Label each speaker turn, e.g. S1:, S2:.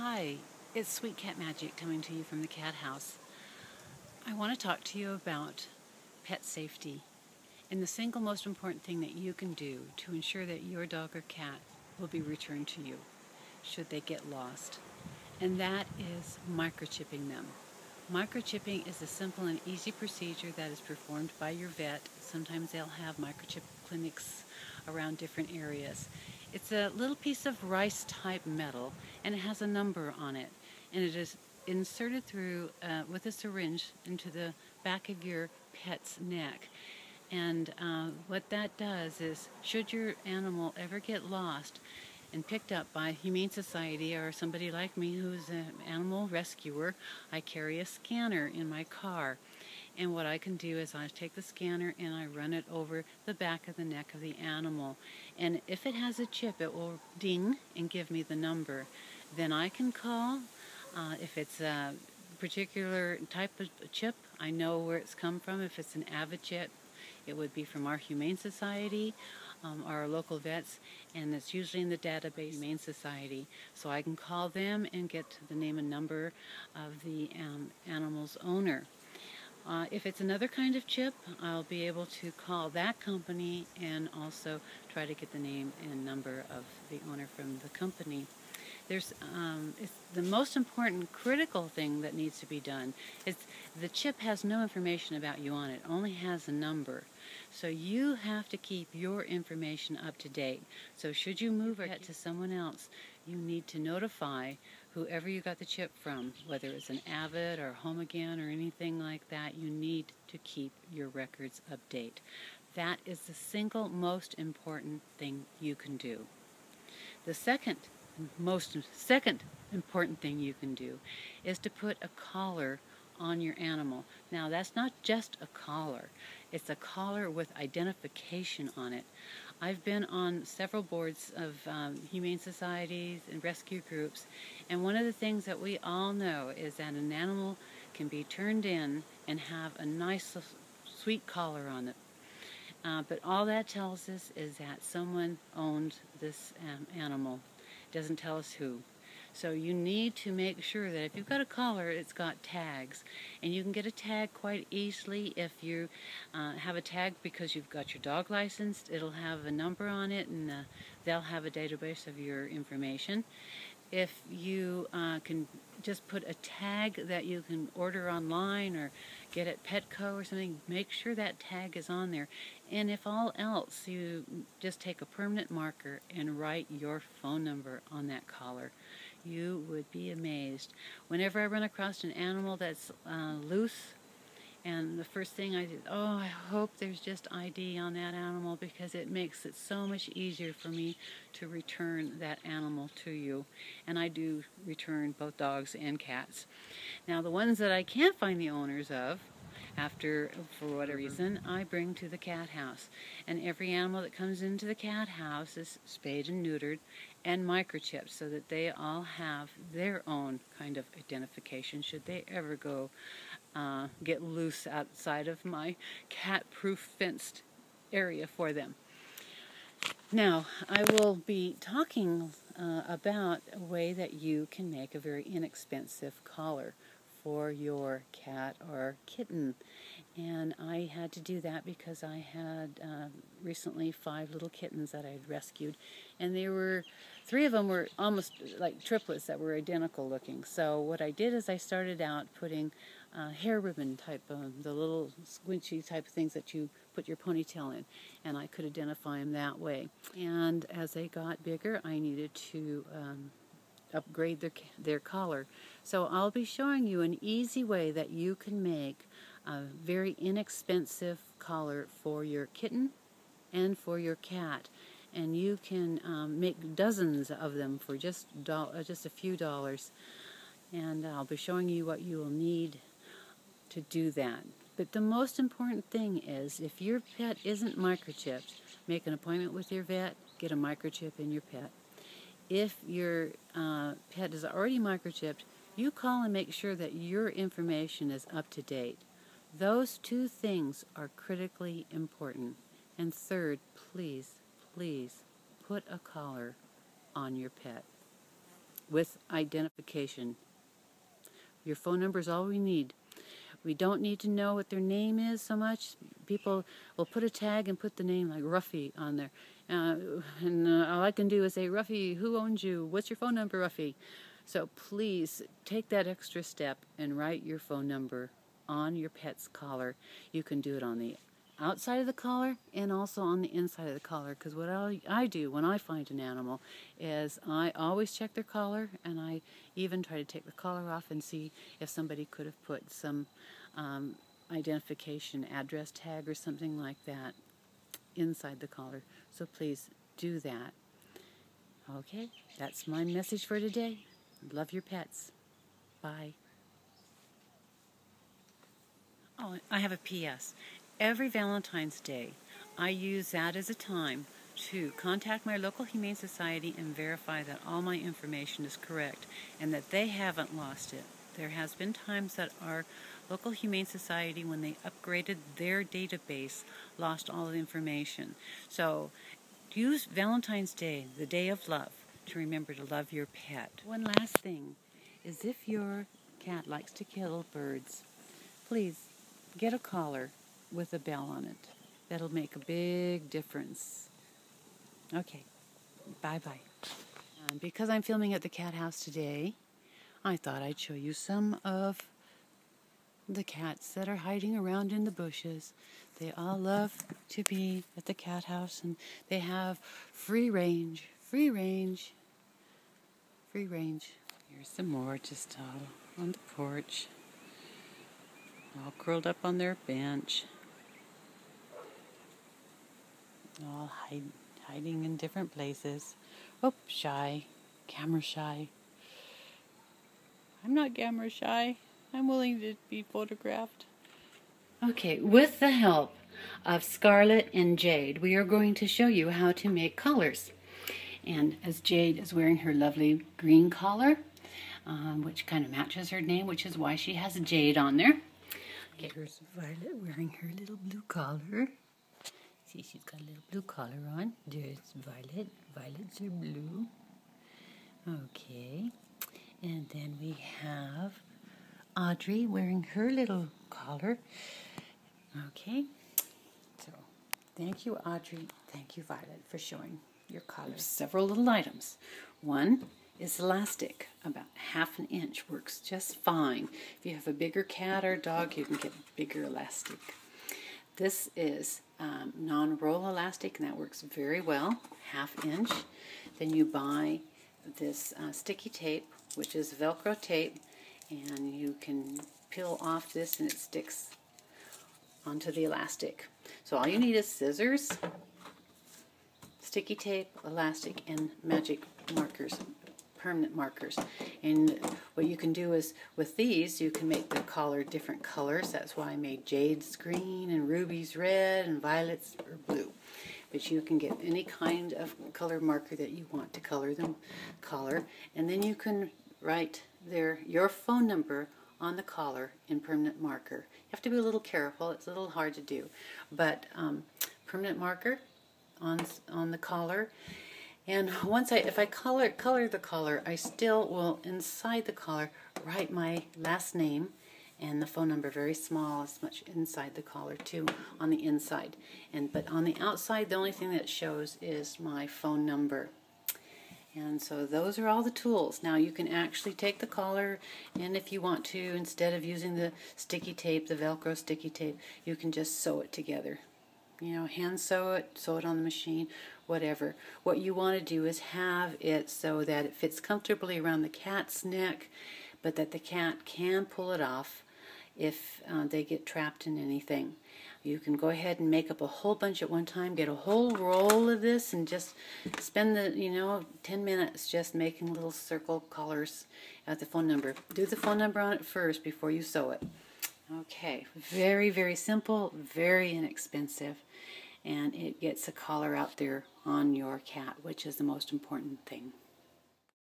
S1: Hi, it's Sweet Cat Magic coming to you from the cat house. I want to talk to you about pet safety and the single most important thing that you can do to ensure that your dog or cat will be returned to you should they get lost. And that is microchipping them. Microchipping is a simple and easy procedure that is performed by your vet. Sometimes they'll have microchip clinics around different areas. It's a little piece of rice-type metal, and it has a number on it. And it is inserted through with a syringe into the back of your pet's neck. And what that does is, should your animal ever get lost and picked up by Humane Society or somebody like me who's an animal rescuer, I carry a scanner in my car. And what I can do is I take the scanner and I run it over the back of the neck of the animal. And if it has a chip, it will ding and give me the number. Then I can call. If it's a particular type of chip, I know where it's come from. If it's an avid chip, it would be from our Humane Society, our local vets, and it's usually in the database Humane Society. So I can call them and get the name and number of the animal's owner. If it's another kind of chip, I'll be able to call that company and also try to get the name and number of the owner from the company. It's the most important critical thing that needs to be done is the chip has no information about you on it, it only has a number. So you have to keep your information up to date. So should you move your pet to someone else, you need to notify whoever you got the chip from, whether it's an Avid or Home Again or anything like that. You need to keep your records update. That is the single most important thing you can do. The second important thing you can do is to put a collar on your animal. Now that's not just a collar, it's a collar with identification on it. I've been on several boards of humane societies and rescue groups, and one of the things that we all know is that an animal can be turned in and have a nice sweet collar on it. But all that tells us is that someone owned this animal. It doesn't tell us who. So you need to make sure that if you've got a collar, it's got tags. And you can get a tag quite easily if you have a tag because you've got your dog licensed. It'll have a number on it, and they'll have a database of your information. If you can just put a tag that you can order online or get at Petco or something, make sure that tag is on there. And if all else, you just take a permanent marker and write your phone number on that collar. You would be amazed. Whenever I run across an animal that's loose, and the first thing I did, oh, I hope there's just ID on that animal, because it makes it so much easier for me to return that animal to you. And I do return both dogs and cats. Now, the ones that I can't find the owners of, for whatever reason, I bring to the cat house. And every animal that comes into the cat house is spayed and neutered and microchipped so that they all have their own kind of identification should they ever go get loose outside of my cat-proof fenced area for them. Now, I will be talking about a way that you can make a very inexpensive collar for your cat or kitten. And I had to do that because I had recently 5 little kittens that I had rescued, and 3 of them were almost like triplets that were identical looking. So what I did is I started out putting hair ribbon type, the little squinchy type of things that you put your ponytail in, and I could identify them that way. And as they got bigger, I needed to upgrade their collar. So I'll be showing you an easy way that you can make a very inexpensive collar for your kitten and for your cat. And you can make dozens of them for just a few dollars. And I'll be showing you what you will need to do that. But the most important thing is, if your pet isn't microchipped, make an appointment with your vet, get a microchip in your pet. If your pet is already microchipped, you call and make sure that your information is up to date. Those 2 things are critically important. And third, please, please put a collar on your pet. with identification. Your phone number is all we need. We don't need to know what their name is so much. People will put a tag and put the name like Ruffy on there. All I can do is say, Ruffy, who owns you? What's your phone number, Ruffy? So please take that extra step and write your phone number on your pet's collar. You can do it on the outside of the collar and also on the inside of the collar, because what I do when I find an animal is I always check their collar, and I even try to take the collar off and see if somebody could have put some identification address tag or something like that inside the collar. So please do that. Okay, that's my message for today. Love your pets. Bye. Oh, I have a P.S. Every Valentine's Day, I use that as a time to contact my local Humane Society and verify that all my information is correct and that they haven't lost it. There has been times that our local Humane Society, when they upgraded their database, lost all the information. So use Valentine's Day, the day of love, to remember to love your pet. One last thing is, if your cat likes to kill birds, please get a collar with a bell on it. That'll make a big difference. Okay, bye-bye. Because I'm filming at the cat house today, I thought I'd show you some of the cats that are hiding around in the bushes. They all love to be at the cat house, and they have free range. Here's some more, just all on the porch, all curled up on their bench, all hiding in different places. Oh, shy, camera shy. I'm not camera shy. I'm willing to be photographed. Okay, with the help of Scarlet and Jade, we are going to show you how to make collars. And as Jade is wearing her lovely green collar, which kind of matches her name, which is why she has Jade on there. Okay, here's Violet wearing her little blue collar. See, she's got a little blue collar on. There's Violet. Violets are blue. Okay. And then we have Audrey wearing her little collar. Okay. So, thank you, Audrey. Thank you, Violet, for showing your collars. Several little items. One is elastic. About 1/2 inch works just fine. If you have a bigger cat or dog, you can get bigger elastic. This is non-roll elastic, and that works very well. 1/2 inch. Then you buy this sticky tape, which is Velcro tape, and you can peel off this and it sticks onto the elastic. So all you need is scissors, sticky tape, elastic, and magic markers, permanent markers. And what you can do is, with these, you can make the collar different colors. That's why I made Jade's green and Ruby's red and Violet's are blue. But you can get any kind of color marker that you want to color the collar, and then you can write your phone number on the collar in permanent marker. You have to be a little careful. It's a little hard to do, but permanent marker on the collar. And if I color the collar, I still will, inside the collar, write my last name and the phone number very small, as much inside the collar too, on the inside. But on the outside, the only thing that shows is my phone number. And so those are all the tools. Now you can actually take the collar, and if you want to, instead of using the sticky tape, the Velcro sticky tape, you can just sew it together. You know, hand sew it on the machine, whatever. What you want to do is have it so that it fits comfortably around the cat's neck, but that the cat can pull it off if they get trapped in anything. You can go ahead and make up a whole bunch at one time, get a whole roll of this, and just spend 10 minutes just making little circle collars at the phone number. Do the phone number on it first before you sew it. Okay, very, very simple, very inexpensive, and it gets a collar out there on your cat, which is the most important thing.